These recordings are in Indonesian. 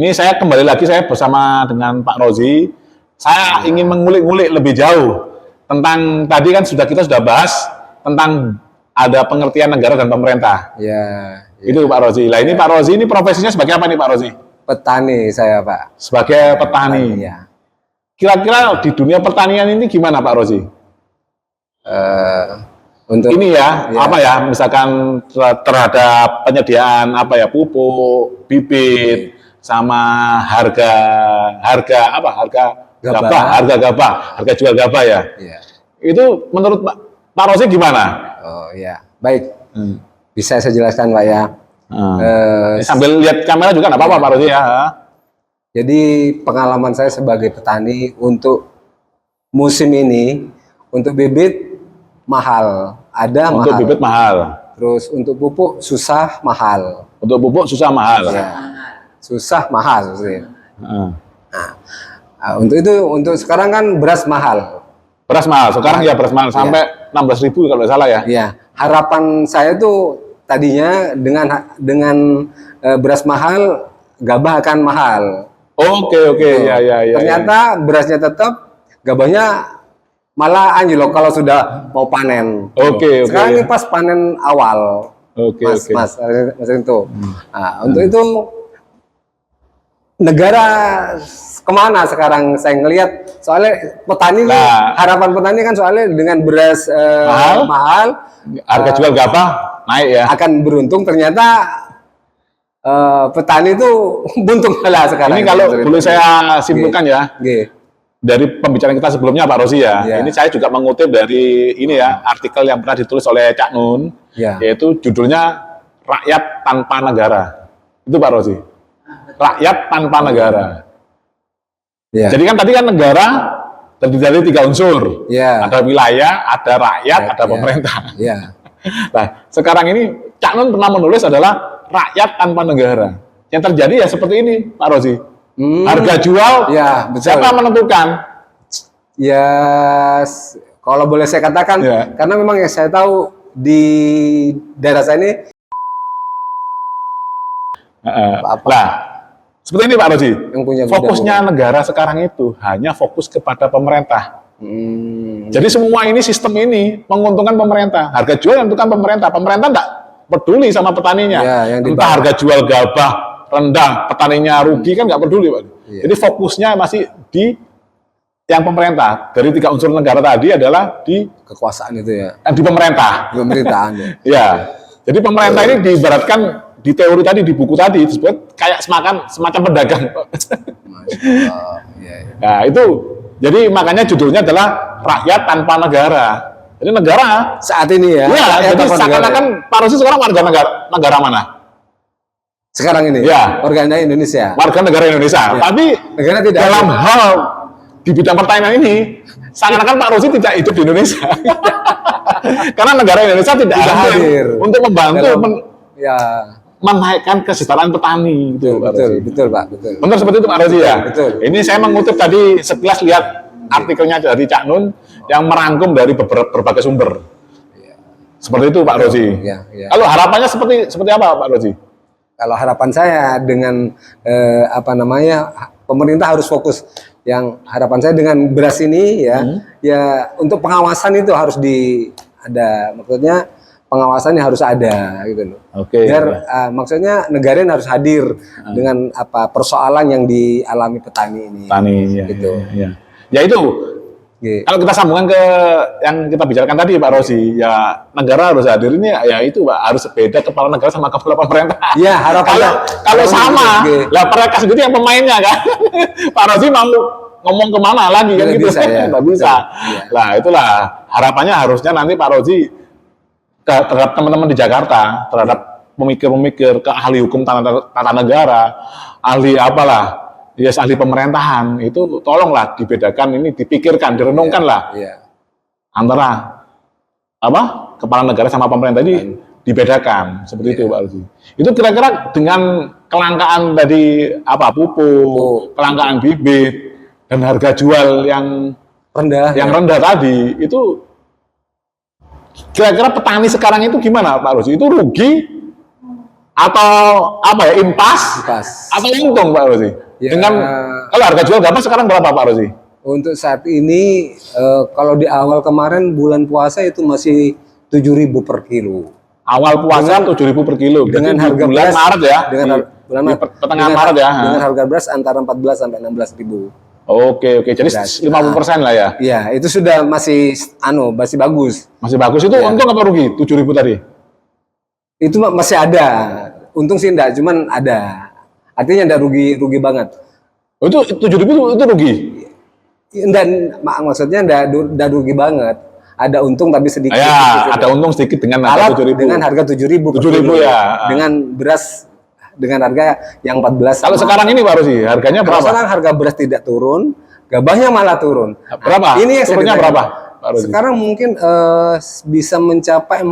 Ini saya kembali lagi, saya bersama dengan Pak Rozi. Saya ingin mengulik-ngulik lebih jauh tentang tadi kan kita sudah bahas tentang ada pengertian negara dan pemerintah. Ya. Itu Pak Rozi. Lah ini Pak Rozi ini profesinya sebagai apa nih Pak Rozi? Petani saya, Pak. Sebagai petani. Ya. Kira-kira di dunia pertanian ini gimana Pak Rozi? Untuk ini apa ya, misalkan terhadap penyediaan pupuk, bibit, sama harga gabah, harga jual gabah ya. Itu menurut Pak Rozi gimana? Oh ya, baik. Bisa saya jelaskan Pak ya. Sambil lihat kamera juga nggak apa-apa Pak Rozi ya. Jadi pengalaman saya sebagai petani untuk musim ini, untuk bibit mahal, untuk bibit mahal. Terus untuk pupuk susah mahal. Untuk pupuk susah mahal. Ya. Susah mahal. Untuk sekarang kan beras mahal. Beras mahal. Sekarang ya beras mahal sampai 16.000 kalau nggak salah ya. Iya. Harapan saya tuh tadinya dengan beras mahal, gabah akan mahal. Oke. Ya. Ternyata berasnya tetap, gabahnya malah anjlok kalau sudah mau panen. Oke. Sekarang ini pas panen awal. Mas itu. Nah, untuk itu negara kemana sekarang saya ngelihat, soalnya petani harapan petani kan soalnya dengan beras mahal, harga jual gabah naik ya, akan beruntung. Ternyata petani itu buntung lah sekarang. Ini kalau boleh saya simpulkan dari pembicaraan kita sebelumnya Pak Rozi ya. Ini saya juga mengutip dari ini ya, artikel yang pernah ditulis oleh Cak Nun, yaitu judulnya Rakyat Tanpa Negara. Itu Pak Rozi. Rakyat tanpa negara. Jadi kan tadi kan negara terdiri dari 3 unsur. Ada wilayah, ada rakyat, ada pemerintah. Nah, sekarang ini Cak Nun pernah menulis adalah rakyat tanpa negara. Yang terjadi ya seperti ini, Pak Rozi. Harga jual, siapa menentukan? Ya, kalau boleh saya katakan, karena memang yang saya tahu di daerah saya ini. Seperti ini Pak Rozi, fokusnya negara sekarang itu hanya fokus kepada pemerintah. Jadi semua ini sistem ini menguntungkan pemerintah. Harga jual yang menentukan pemerintah. Pemerintah enggak peduli sama petaninya. Entah harga jual gabah rendah, petaninya rugi kan nggak peduli Pak. Jadi fokusnya masih di yang pemerintah. Dari 3 unsur negara tadi adalah di kekuasaan itu ya. Di pemerintah. Pemerintahan ya. Jadi pemerintah ini diibaratkan di teori tadi, di buku tadi disebut kayak semacam pedagang. Nah itu, jadi makanya judulnya adalah Rakyat Tanpa Negara. Jadi negara saat ini jadi seakan-akan Pak Rozi sekarang warga negara mana? Sekarang ini? Warga negara Indonesia. Warga negara Indonesia. Tapi negara tidak dalam hal di bidang pertanian ini, seakan-akan Pak Rozi tidak hidup di Indonesia. Karena negara Indonesia tidak hadir untuk membantu menaikkan kesejahteraan petani gitu. Betul Pak. Benar seperti itu Pak Rozi ya. Betul. Ini saya mengutip tadi sekilas lihat artikelnya dari Cak Nun yang merangkum dari berbagai sumber. Seperti itu Pak Rozi. Kalau harapannya seperti apa Pak Rozi? Kalau harapan saya dengan pemerintah harus fokus. Yang harapan saya dengan beras ini ya untuk pengawasan itu harus maksudnya pengawasannya harus ada gitu loh. Biar maksudnya negara harus hadir dengan persoalan yang dialami petani ini. Gitu. Ya itu. Kalau kita sambungkan ke yang kita bicarakan tadi Pak Rozi, ya negara harus hadir ini ya itu Pak, harus beda kepala negara sama kepala pemerintah. Ya harapannya. Kalau sama, lah mereka sendiri yang pemainnya kan. Pak Rozi mau ngomong kemana lagi kan gitu, nggak bisa. Lah itulah harapannya harusnya nanti Pak Rozi terhadap teman-teman di Jakarta, terhadap pemikir-pemikir, ke ahli hukum tata negara, ahli ahli pemerintahan itu tolonglah dibedakan ini, dipikirkan, direnungkan lah antara kepala negara sama pemerintah ini dibedakan seperti itu Pak Rozi. Itu kira-kira dengan kelangkaan tadi pupuk, kelangkaan bibit dan harga jual yang rendah tadi itu kira-kira petani sekarang itu gimana Pak Rozi? Itu rugi atau apa ya, impas atau untung Pak Rozi? Ya, dengan kalau harga jual gabah sekarang berapa Pak Rozi? Untuk saat ini kalau di awal kemarin bulan puasa itu masih 7.000 per kilo. Awal puasa 7.000 per kilo. Dengan harga bulan beras, Maret ya. Dengan bulan Maret, pertengahan Maret ya. Dengan harga beras antara 14 sampai 16.000. Oke. Jadi 50% lah ya. Iya, itu sudah masih bagus. Masih bagus itu ya. Untung apa rugi? 7.000 tadi. Itu masih ada. Untung sih enggak, cuman ada. Artinya enggak rugi banget. Oh, itu 7.000 itu rugi. Dan maksudnya enggak rugi banget. Ada untung tapi sedikit. Ya, ada untung sedikit dengan harga 7.000. Dengan harga 7.000 ya. Dengan beras dengan harga yang 14. Kalau sekarang ini Pak Rozi, harganya berapa? Kalau sekarang harga beras tidak turun, gabahnya malah turun. Berapa? Ini yang turunnya berapa, Pak Rozi? Sekarang mungkin bisa mencapai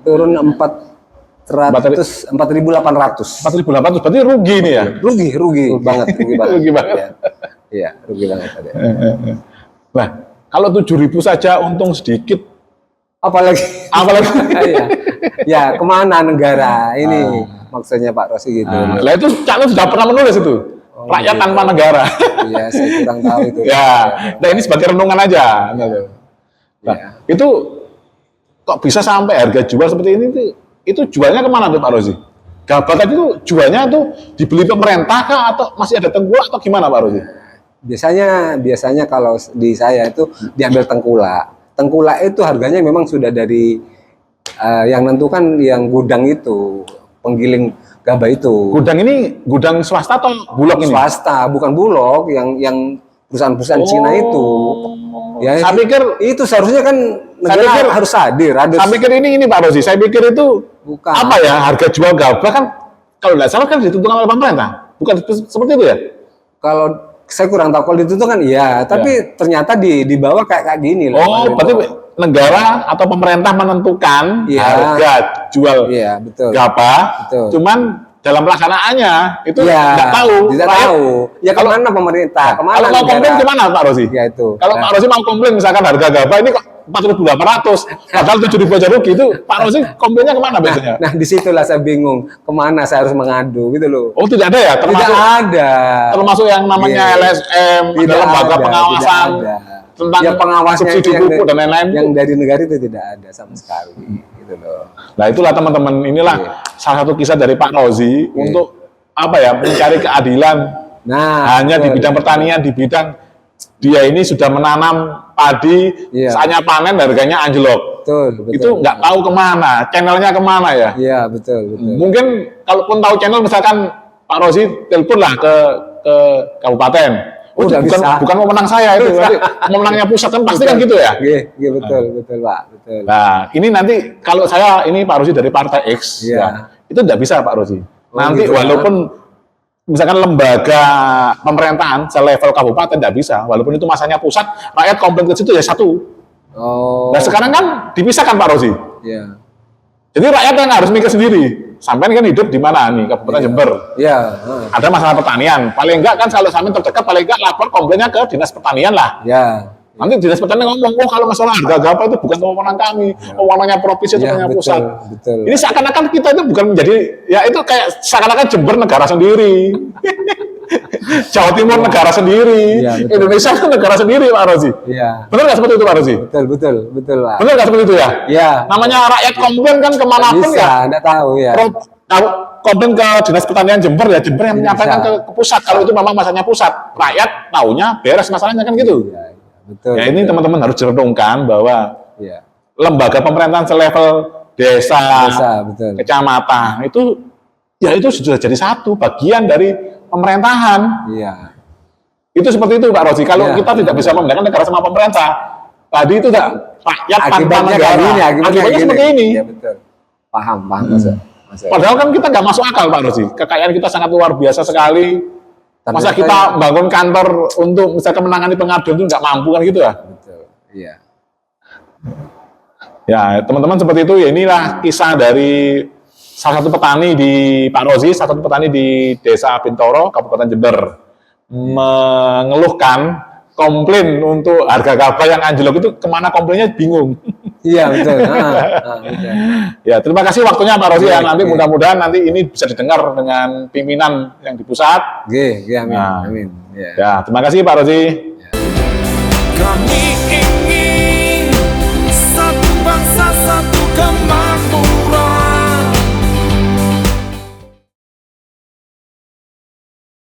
turun 4.800. 4.800 berarti rugi nih ya? Rugi banget. Rugi banget. Iya, rugi banget. Nah, kalau 7.000 saja untung sedikit, apalagi ya kemana negara ini maksudnya Pak Rozi gitu. Lah itu Cak Nun sudah pernah menulis itu rakyat tanpa negara. Iya, saya kurang tahu itu. Ya, nah ini sebagai renungan aja. Nah, itu kok bisa sampai harga jual seperti ini itu jualnya kemana tuh Pak Rozi? Gabah tadi itu jualnya tuh dibeli pemerintah kah atau masih ada tengkulak atau gimana Pak Rozi? Biasanya kalau di saya itu diambil tengkulak. Tengkulak itu harganya memang sudah dari yang nentukan yang gudang itu, penggiling gabah itu. Gudang ini gudang swasta atau bulog ini? Swasta, bukan bulog, yang perusahaan-perusahaan Cina itu. Ya, saya pikir itu seharusnya kan negara harus hadir. Saya pikir ini Pak Rozi, saya pikir itu bukan apa ya, harga jual gabah kan kalau nggak salah kan ditentukan oleh pemerintah, bukan seperti itu ya? Kalau saya kurang tahu kalau ditentukan iya, tapi ternyata di bawah kayak gini loh. Oh, berarti negara atau pemerintah menentukan harga jual gabah, cuman dalam pelaksanaannya itu nggak tahu. Tidak tahu. Ya kalau kemana pemerintah? Kalau mau komplain kemana Pak Rozi? Ya itu. Kalau Pak Rozi mau komplain misalkan harga gabah ini kok 4.800, padahal 7.000 aja rugi, itu Pak Rozi komplainnya kemana biasanya? Nah disitulah saya bingung kemana saya harus mengadu gitu loh. Oh tidak ada ya? Tidak ada. Termasuk yang namanya LSM, ada lembaga pengawasan tentang pengawasnya subsidi pupuk dan lain-lain. Yang dari negara itu tidak ada sama sekali. Gitu loh. Nah itulah teman-teman, inilah salah satu kisah dari Pak Rozi untuk apa ya, mencari keadilan. Nah, hanya di bidang pertanian, di bidang dia ini sudah menanam padi, saatnya panen harganya anjlok. Betul. Itu nggak tahu kemana, channelnya kemana ya? Iya betul. Mungkin kalaupun tahu channel, misalkan Pak Rozi telepon lah ke kabupaten. Oh, bukan pemenang saya itu, pemenangnya pusat kan pasti kan gitu ya? Iya betul Pak. Betul. Nah ini nanti kalau saya ini Pak Rozi dari Partai X, itu tidak bisa Pak Rozi. Nanti walaupun misalkan lembaga pemerintahan selevel kabupaten tidak bisa, walaupun itu masanya pusat, rakyat komplain ke situ ya satu. Nah sekarang kan dipisahkan Pak Rozi. Iya. Jadi rakyat yang harus mikir sendiri. Sampai kan hidup di mana nih, Kabupaten Jember. Iya. Ada masalah pertanian. Paling enggak kan kalau sampai terdekat, paling enggak lapor komplainnya ke Dinas Pertanian lah. Iya. Nanti Dinas Pertanian ngomong, kalau masalah harga gabah itu bukan kewenangan kami, kewenangannya provinsi, kewenangannya pusat. Betul. Ini seakan-akan kita itu bukan menjadi, ya itu kayak seakan-akan Jember negara sendiri. Jawa Timur negara sendiri, Indonesia itu negara sendiri Pak Rozi. Iya. Benar nggak seperti itu Pak Rozi? Betul Pak. Benar nggak seperti itu ya? Iya. Namanya rakyat komplain kan kemanapun ya. Nggak tahu ya. Komplain ke Dinas Pertanian Jember ya, Jember yang menyampaikan ke pusat. Kalau itu memang masanya pusat, rakyat taunya beres masalahnya kan gitu. Iya. Betul. Ya ini teman-teman harus direnungkan bahwa lembaga pemerintahan selevel desa kecamatan itu ya itu sudah jadi satu bagian dari pemerintahan. Iya. Itu seperti itu Pak Rozi. Kalau kita tidak bisa membedakan negara sama pemerintah, tadi itu tidak rakyat tanpa negara. Akibatnya seperti ini. Iya betul. Paham. Padahal kan kita nggak masuk akal Pak Rozi. Kekayaan kita sangat luar biasa sekali. Masa kita bangun kantor untuk misalkan menangani pengaduan itu nggak mampu kan gitu ya? Betul. Iya. Ya teman-teman seperti itu. Ya inilah kisah dari salah satu petani di Pak Rozi, salah satu petani di Desa Bintoro, Kabupaten Jember, mengeluhkan komplain untuk harga gabah yang anjlok itu kemana komplainnya bingung. Iya betul. Betul. Ya terima kasih waktunya Pak Rozi ya. Nanti mudah-mudahan nanti ini bisa didengar dengan pimpinan yang di pusat. Amin. Ya terima kasih Pak Rozi. Ya.